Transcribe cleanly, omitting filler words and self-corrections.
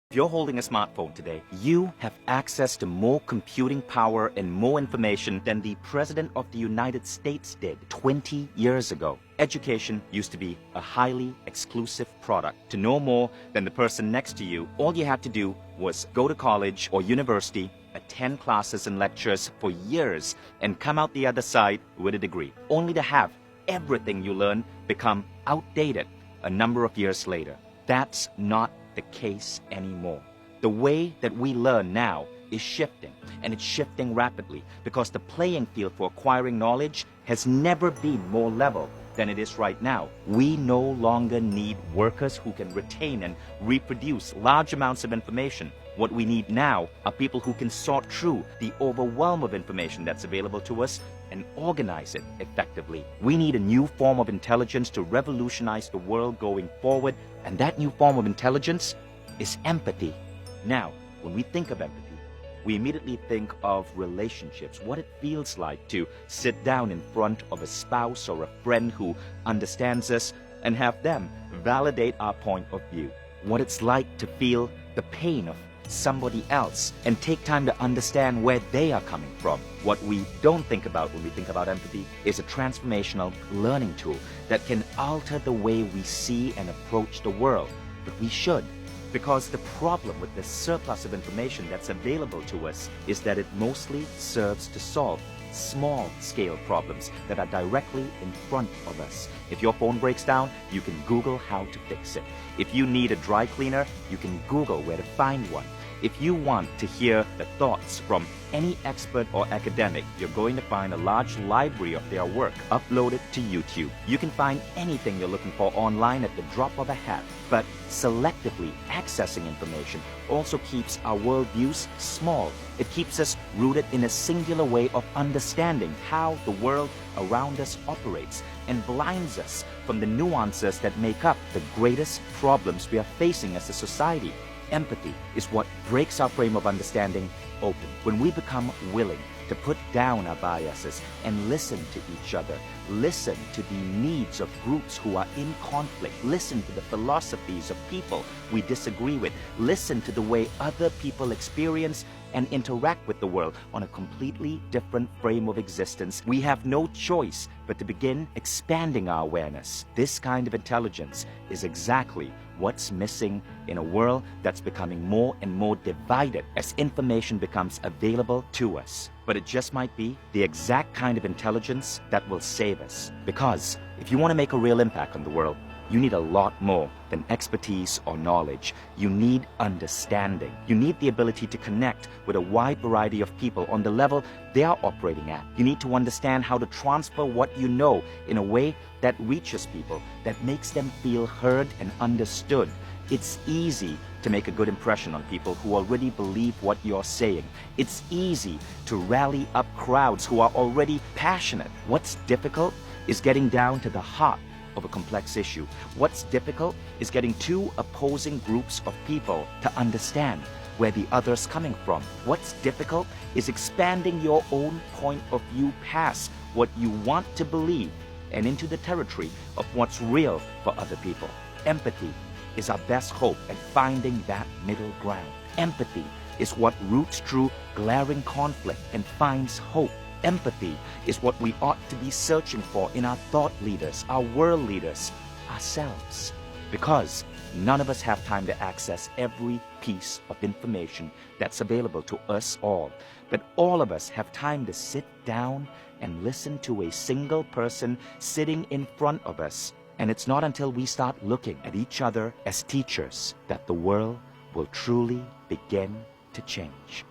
If you're holding a smartphone today, you have access to more computing power and more information than the President of the United States did 20 years ago. Education used to be a highly exclusive product. To know more than the person next to you, all you had to do was go to college or university, attend classes and lectures for years, and come out the other side with a degree, only to have everything you learn become outdated a number of years later. That's not the case anymore. The way that we learn now is shifting, and it's shifting rapidly because the playing field for acquiring knowledge has never been more level than it is right now. We no longer need workers who can retain and reproduce large amounts of information. What we need now are people who can sort through the overwhelm of information that's available to us and organize it effectively. We need a new form of intelligence to revolutionize the world going forward, and that new form of intelligence is empathy. Now, when we think of empathy, we immediately think of relationships, what it feels like to sit down in front of a spouse or a friend who understands us and have them validate our point of view, what it's like to feel the pain of somebody else and take time to understand where they are coming from. What we don't think about when we think about empathy is a transformational learning tool that can alter the way we see and approach the world. But we should, because the problem with the surplus of information that's available to us is that it mostly serves to solve small-scale problems that are directly in front of us. If your phone breaks down, you can Google how to fix it. If you need a dry cleaner, you can Google where to find one. If you want to hear the thoughts from any expert or academic, you're going to find a large library of their work uploaded to YouTube. You can find anything you're looking for online at the drop of a hat. But selectively accessing information also keeps our worldviews small. It keeps us rooted in a singular way of understanding how the world around us operates and blinds us from the nuances that make up the greatest problems we are facing as a society. Empathy is what breaks our frame of understanding open. When we become willing to put down our biases and listen to each other, listen to the needs of groups who are in conflict, listen to the philosophies of people we disagree with, listen to the way other people experience and interact with the world on a completely different frame of existence, we have no choice but to begin expanding our awareness. This kind of intelligence is exactly what's missing in a world that's becoming more and more divided as information becomes available to us. But it just might be the exact kind of intelligence that will save us. Because if you want to make a real impact on the world, you need a lot more than expertise or knowledge. You need understanding. You need the ability to connect with a wide variety of people on the level they are operating at. You need to understand how to transfer what you know in a way that reaches people, that makes them feel heard and understood. It's easy to make a good impression on people who already believe what you're saying. It's easy to rally up crowds who are already passionate. What's difficult is getting down to the heart of a complex issue. What's difficult is getting two opposing groups of people to understand where the other's coming from. What's difficult is expanding your own point of view past what you want to believe and into the territory of what's real for other people. Empathy is our best hope at finding that middle ground. Empathy is what roots through glaring conflict and finds hope. Empathy is what we ought to be searching for in our thought leaders, our world leaders, ourselves. Because none of us have time to access every piece of information that's available to us all. But all of us have time to sit down and listen to a single person sitting in front of us. And it's not until we start looking at each other as teachers that the world will truly begin to change.